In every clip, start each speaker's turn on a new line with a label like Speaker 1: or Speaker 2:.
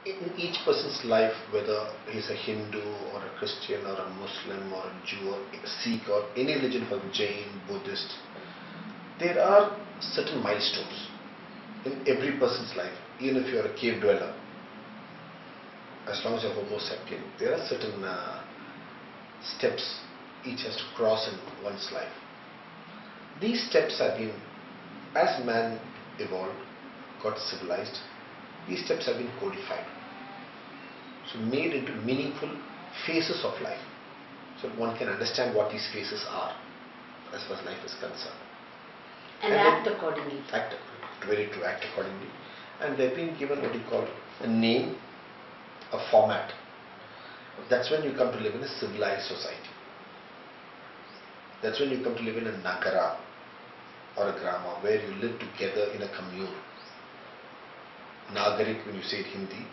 Speaker 1: in each person's life, whether he's a Hindu or a Christian or a Muslim or a Jew or a Sikh or any religion, for Jain, Buddhist, there are certain milestones in every person's life. Even if you're a cave dweller, as long as you're Homo sapien, there are certain steps each has to cross in one's life. These steps have been, as man evolved, got civilized, these steps have been codified. So made into meaningful phases of life. So one can understand what these phases are as far as life is concerned.
Speaker 2: And act accordingly.
Speaker 1: Very true, act accordingly. And they've been given what you call a name, a format. That's when you come to live in a civilized society. That's when you come to live in a nagara or a grama, where you live together in a commune. Nagarik, when you say it Hindi,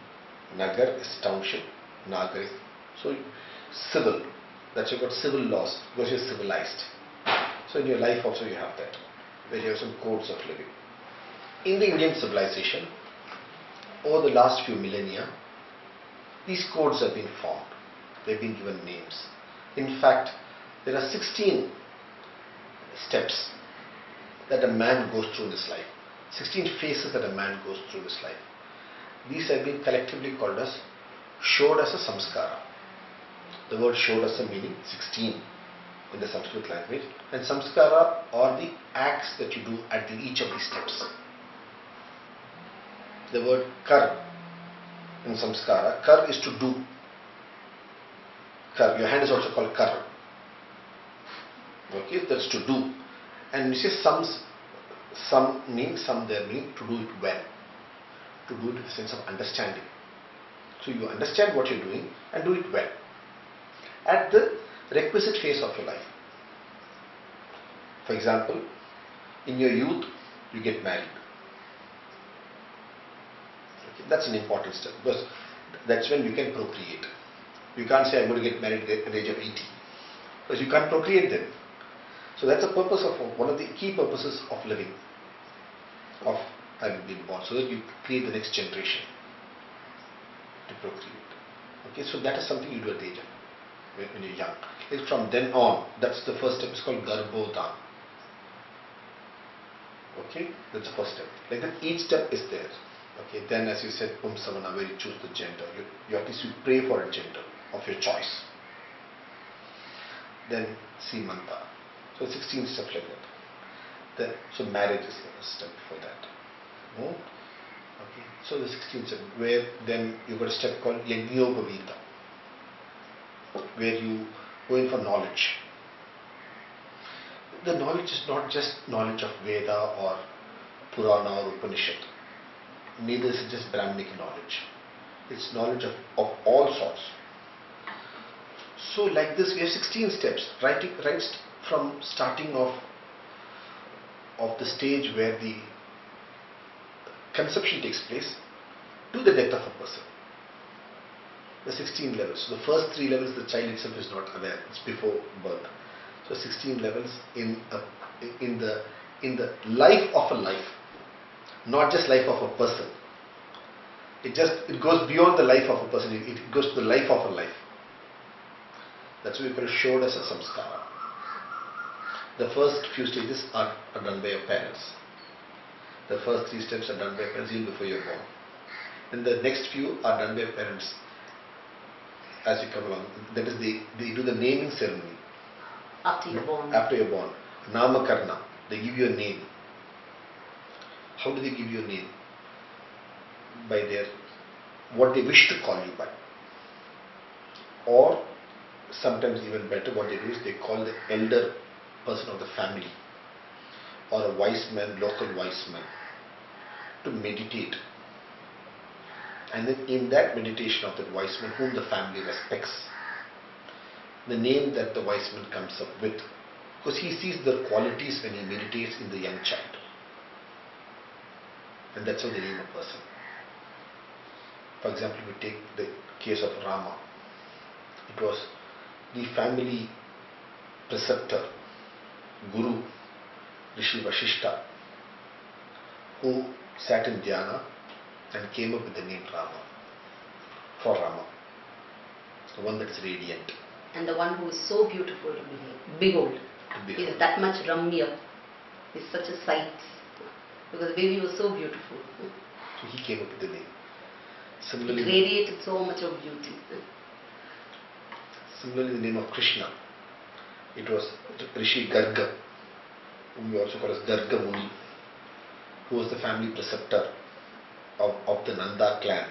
Speaker 1: Nagar is township, Nagarik. So civil, that's you've got civil laws, because you're civilized. So in your life also you have that, where you have some codes of living. In the Indian civilization, over the last few millennia, these codes have been formed. They've been given names. In fact, there are 16 steps that a man goes through in his life. 16 phases that a man goes through his life. These have been collectively called as Shodasa Samskara. The word Shodasa meaning 16 in the Sanskrit language, and Samskara are the acts that you do at each of these steps. The word Kar in Samskara, Kar is to do. Kar, your hand is also called Kar. Okay, that's to do. And you say some means, some there mean to do it well. To do it with a sense of understanding. So you understand what you're doing and do it well. At the requisite phase of your life. For example, in your youth, you get married. Okay, that's an important step, because that's when you can procreate. You can't say I'm going to get married at the age of 80, because you can't procreate then. So that's the purpose of one of the key purposes of living, of having been born, so that you create the next generation to procreate. Okay, so that is something you do at the age of when you're young. It's from then on, that's the first step, it's called Garbhodhan. Okay, that's the first step. Like that, each step is there. Okay, then as you said, Pumsavana, where you choose the gender, you at least you pray for a gender of your choice. Then Simanta. So 16 steps like that. Then, so marriage is the step before that. No? Okay. So the 16th step, where then you got a step called Yajnopavita, where you go in for knowledge. The knowledge is not just knowledge of Veda or Purana or Upanishad. Neither is it just Brahminic knowledge. It's knowledge of all sorts. So like this, we have 16 steps, right from starting of the stage where the conception takes place to the death of a person. The 16 levels. So the first 3 levels, the child itself is not aware. It's before birth. So 16 levels in the life of a life, not just life of a person. It goes beyond the life of a person. It goes to the life of a life. That's what we call Shodasa Samskara. The first few stages are done by your parents. The first 3 steps are done by parents even before you're born. Then the next few are done by parents as you come along. That is, they do the naming ceremony.
Speaker 2: After you're born.
Speaker 1: After you're born. Namakarna. They give you a name. How do they give you a name? By what they wish to call you by. Or sometimes even better, what they do is they call the elder person of the family or a wise man, local wise man, to meditate. And then in that meditation of that wise man, whom the family respects, the name that the wise man comes up with, because he sees the qualities when he meditates in the young child. And that's how they name a person. For example, we take the case of Rama. It was the family preceptor, Guru, Rishi Vashishta, who sat in dhyana and came up with the name Rama. for Rama. The one that is radiant.
Speaker 2: And the one who is so beautiful to behold. Is that much Ramya. Is such a sight. Because the baby was so beautiful.
Speaker 1: So he came up with the name.
Speaker 2: It
Speaker 1: Similarly,
Speaker 2: radiated so much of beauty.
Speaker 1: Similarly, the name of Krishna. It was Rishi Garga, whom we also call as Garga Muni, who was the family preceptor of the Nanda clan,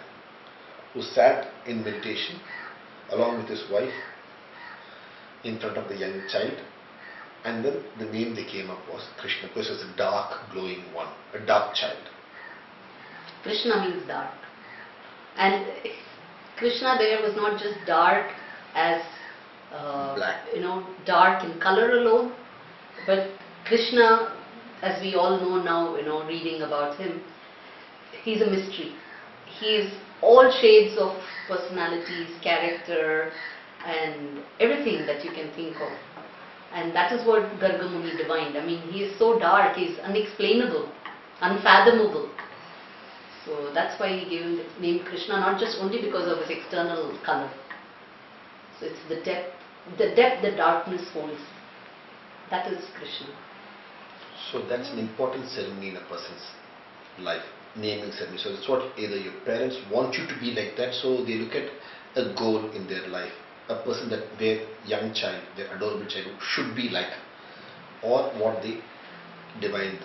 Speaker 1: who sat in meditation along with his wife in front of the young child, and then the name they came up was Krishna, because it was a dark, glowing one, a dark child.
Speaker 2: Krishna means dark. And Krishna there was not just dark as
Speaker 1: Black.
Speaker 2: dark in color alone, but Krishna, as we all know now, reading about him, he's a mystery. He is all shades of personalities, character, and everything that you can think of. And that is what Garga Muni divined. I mean, he is so dark, he is unexplainable, unfathomable. So that's why he gave him the name Krishna, not just only because of his external color. So it's the depth the darkness holds. That is Krishna.
Speaker 1: So that's an important ceremony in a person's life, naming ceremony. So that's what either your parents want you to be like that, so they look at a goal in their life, a person that their young child, their adorable child should be like, or what they divine,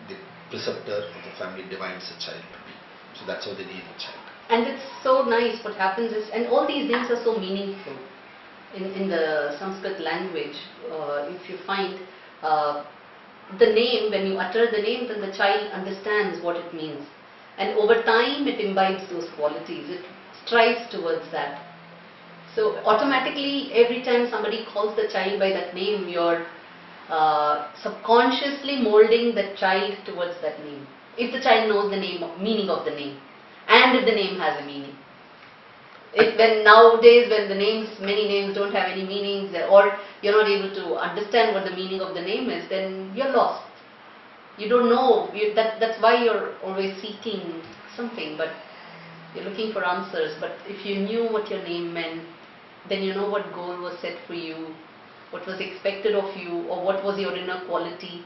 Speaker 1: the preceptor of the family divines a child to be. So that's how they name a child.
Speaker 2: And it's so nice. What happens is, and all these names are so meaningful in the Sanskrit language. If you find the name, when you utter the name, then the child understands what it means. And over time it imbibes those qualities. It strives towards that. So automatically every time somebody calls the child by that name, you're subconsciously molding the child towards that name. If the child knows the meaning of the name, and if the name has a meaning. Nowadays when many names don't have any meanings, or you're not able to understand what the meaning of the name is, then you're lost. You don't know. That's why you're always seeking something, but you're looking for answers. But if you knew what your name meant, then you know what goal was set for you, what was expected of you, or what was your inner quality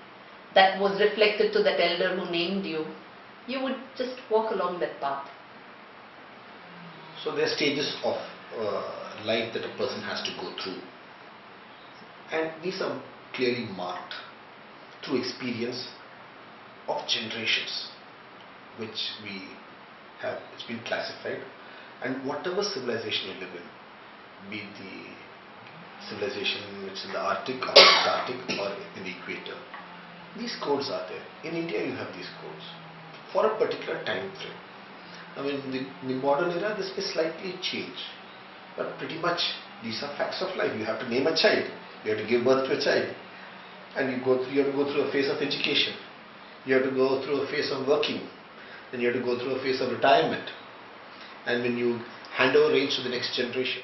Speaker 2: that was reflected to that elder who named you. You would just walk along that path.
Speaker 1: So there are stages of life that a person has to go through, and these are clearly marked through experience of generations, which it's been classified, and whatever civilization you live in, be it the civilization which is in the Arctic or Antarctic or in the equator, these codes are there. In India you have these codes for a particular time frame. I mean, in the modern era, this may slightly change, but pretty much these are facts of life. You have to name a child, you have to give birth to a child, and you have to go through a phase of education, you have to go through a phase of working, then you have to go through a phase of retirement, and when you hand over reins to the next generation.